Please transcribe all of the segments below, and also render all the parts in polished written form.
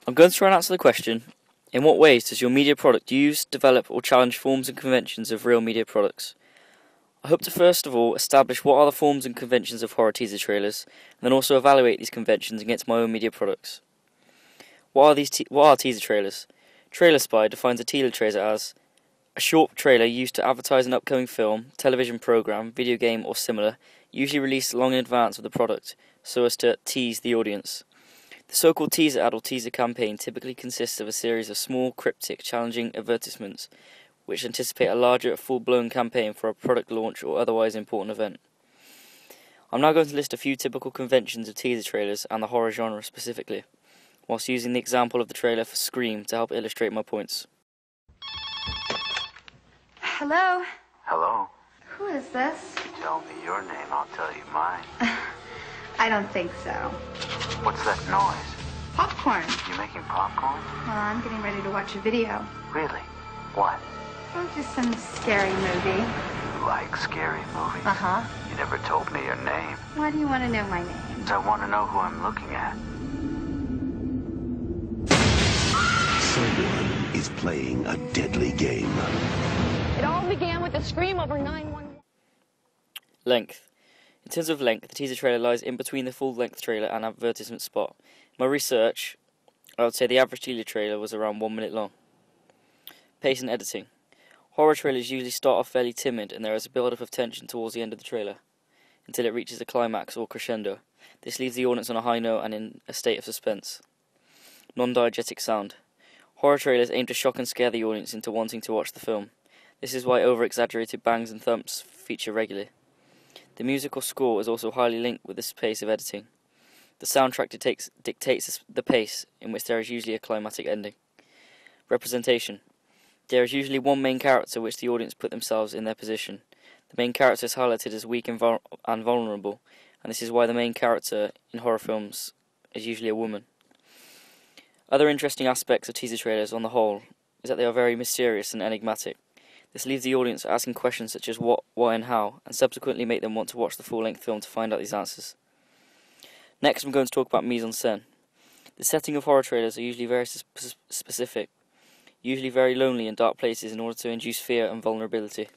I'm going to try and answer the question, in what ways does your media product use, develop or challenge forms and conventions of real media products? I hope to first of all establish what are the forms and conventions of horror teaser trailers, and then also evaluate these conventions against my own media products. What are teaser trailers? Trailer Spy defines a teaser trailer as a short trailer used to advertise an upcoming film, television program, video game or similar, usually released long in advance of the product, so as to tease the audience. The so-called teaser ad or teaser campaign typically consists of a series of small, cryptic, challenging advertisements which anticipate a larger, full-blown campaign for a product launch or otherwise important event. I'm now going to list a few typical conventions of teaser trailers and the horror genre specifically, whilst using the example of the trailer for Scream to help illustrate my points. Hello? Hello? Who is this? You tell me your name, I'll tell you mine. I don't think so. What's that noise? Popcorn. You making popcorn? Well, I'm getting ready to watch a video. Really? What? Oh, just some scary movie. You like scary movies? Uh-huh. You never told me your name. Why do you want to know my name? I want to know who I'm looking at. Someone is playing a deadly game. It all began with a scream over 911. Length. In terms of length, the teaser trailer lies in between the full-length trailer and advertisement spot. In my research, I would say the average teaser trailer was around 1 minute long. Pace and editing. Horror trailers usually start off fairly timid and there is a build-up of tension towards the end of the trailer, until it reaches a climax or crescendo. This leaves the audience on a high note and in a state of suspense. Non-diegetic sound. Horror trailers aim to shock and scare the audience into wanting to watch the film. This is why over-exaggerated bangs and thumps feature regularly. The musical score is also highly linked with this pace of editing. The soundtrack dictates the pace in which there is usually a climatic ending. Representation. There is usually one main character which the audience put themselves in their position. The main character is highlighted as weak and vulnerable, and this is why the main character in horror films is usually a woman. Other interesting aspects of teaser trailers on the whole is that they are very mysterious and enigmatic. This leaves the audience asking questions such as what, why and how, and subsequently make them want to watch the full-length film to find out these answers. Next I'm going to talk about mise-en-scène. The setting of horror trailers are usually very specific, usually very lonely and dark places in order to induce fear and vulnerability.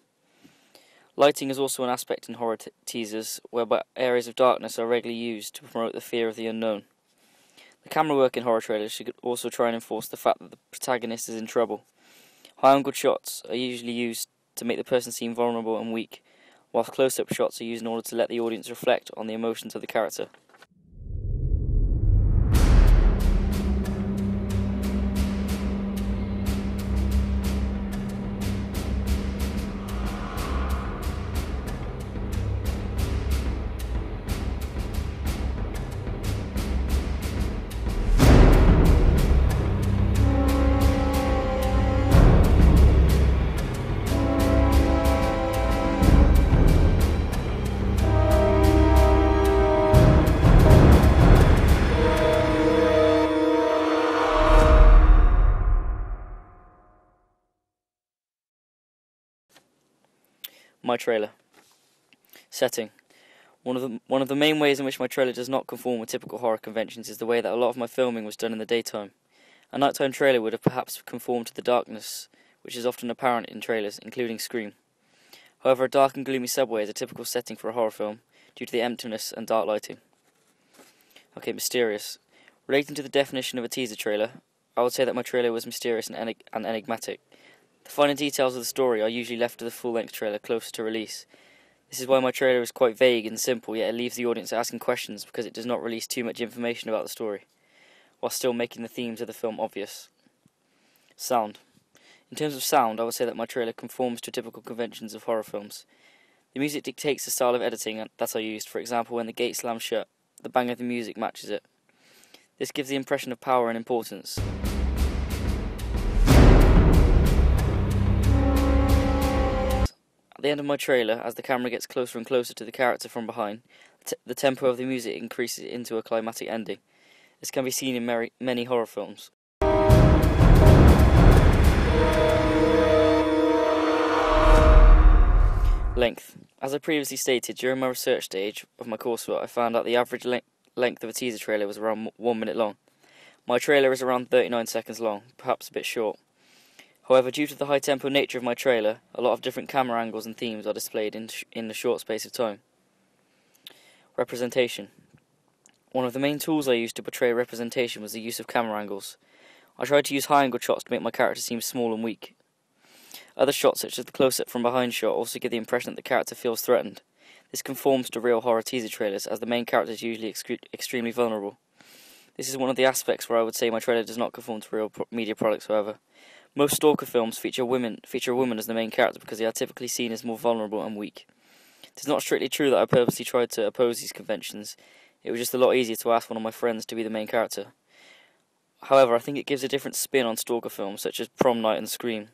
Lighting is also an aspect in horror teasers, whereby areas of darkness are regularly used to promote the fear of the unknown. The camera work in horror trailers should also try and enforce the fact that the protagonist is in trouble. High-angle shots are usually used to make the person seem vulnerable and weak, whilst close-up shots are used in order to let the audience reflect on the emotions of the character. My trailer. Setting. One of the main ways in which my trailer does not conform with typical horror conventions is the way that a lot of my filming was done in the daytime. A nighttime trailer would have perhaps conformed to the darkness, which is often apparent in trailers, including Scream. However, a dark and gloomy subway is a typical setting for a horror film, due to the emptiness and dark lighting. Okay, mysterious. Relating to the definition of a teaser trailer, I would say that my trailer was mysterious and enigmatic. The finer details of the story are usually left to the full-length trailer closer to release. This is why my trailer is quite vague and simple, yet it leaves the audience asking questions because it does not release too much information about the story, while still making the themes of the film obvious. Sound. In terms of sound, I would say that my trailer conforms to typical conventions of horror films. The music dictates the style of editing that I used. For example, when the gate slams shut, the bang of the music matches it. This gives the impression of power and importance. At the end of my trailer, as the camera gets closer and closer to the character from behind, the tempo of the music increases into a climatic ending. This can be seen in many horror films. Length. As I previously stated, during my research stage of my coursework, I found out the average length of a teaser trailer was around 1 minute long. My trailer is around 39 seconds long, perhaps a bit short. However, due to the high-tempo nature of my trailer, a lot of different camera angles and themes are displayed in a short space of time. Representation. One of the main tools I used to portray representation was the use of camera angles. I tried to use high-angle shots to make my character seem small and weak. Other shots, such as the close-up from behind shot, also give the impression that the character feels threatened. This conforms to real horror teaser trailers, as the main character is usually extremely vulnerable. This is one of the aspects where I would say my trailer does not conform to real media products, however. Most stalker films feature a woman as the main character because they are typically seen as more vulnerable and weak. It is not strictly true that I purposely tried to oppose these conventions. It was just a lot easier to ask one of my friends to be the main character. However, I think it gives a different spin on stalker films such as Prom Night and Scream,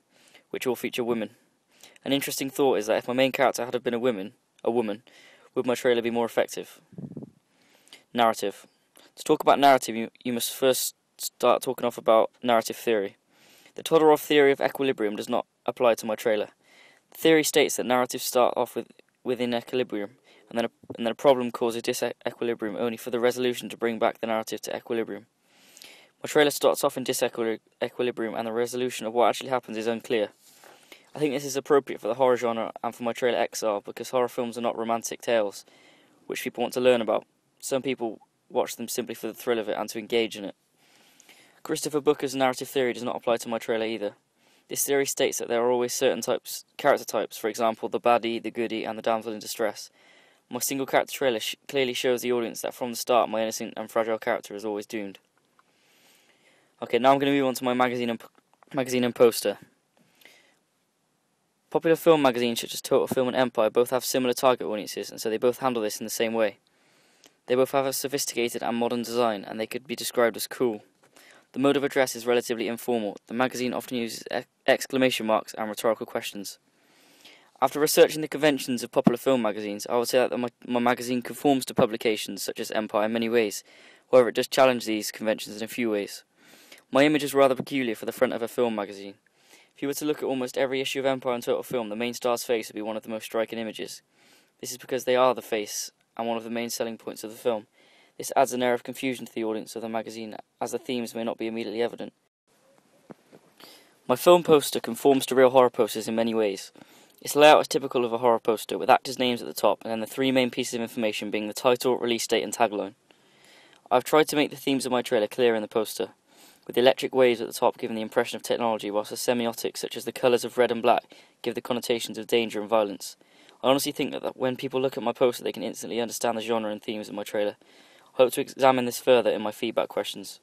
which all feature women. An interesting thought is that if my main character had been a woman, would my trailer be more effective? Narrative. To talk about narrative, you must first start talking off about narrative theory. The Todorov theory of equilibrium does not apply to my trailer. The theory states that narratives start off within equilibrium, and then a problem causes disequilibrium only for the resolution to bring back the narrative to equilibrium. My trailer starts off in disequilibrium, and the resolution of what actually happens is unclear. I think this is appropriate for the horror genre and for my trailer XR, because horror films are not romantic tales, which people want to learn about. Some people watch them simply for the thrill of it and to engage in it. Christopher Booker's narrative theory does not apply to my trailer either. This theory states that there are always certain character types, for example, the baddie, the goodie, and the damsel in distress. My single character trailer clearly shows the audience that from the start my innocent and fragile character is always doomed. Okay, now I'm going to move on to my magazine and poster. Popular film magazines such as Total Film and Empire both have similar target audiences, and so they both handle this in the same way. They both have a sophisticated and modern design, and they could be described as cool. The mode of address is relatively informal. The magazine often uses exclamation marks and rhetorical questions. After researching the conventions of popular film magazines, I would say that my magazine conforms to publications such as Empire in many ways. However, it does challenge these conventions in a few ways. My image is rather peculiar for the front of a film magazine. If you were to look at almost every issue of Empire and Total Film, the main star's face would be one of the most striking images. This is because they are the face and one of the main selling points of the film. This adds an air of confusion to the audience of the magazine, as the themes may not be immediately evident. My film poster conforms to real horror posters in many ways. Its layout is typical of a horror poster, with actors' names at the top, and then the three main pieces of information being the title, release date, and tagline. I've tried to make the themes of my trailer clear in the poster, with the electric waves at the top giving the impression of technology, whilst the semiotics such as the colours of red and black give the connotations of danger and violence. I honestly think that when people look at my poster they can instantly understand the genre and themes of my trailer. I hope to examine this further in my feedback questions.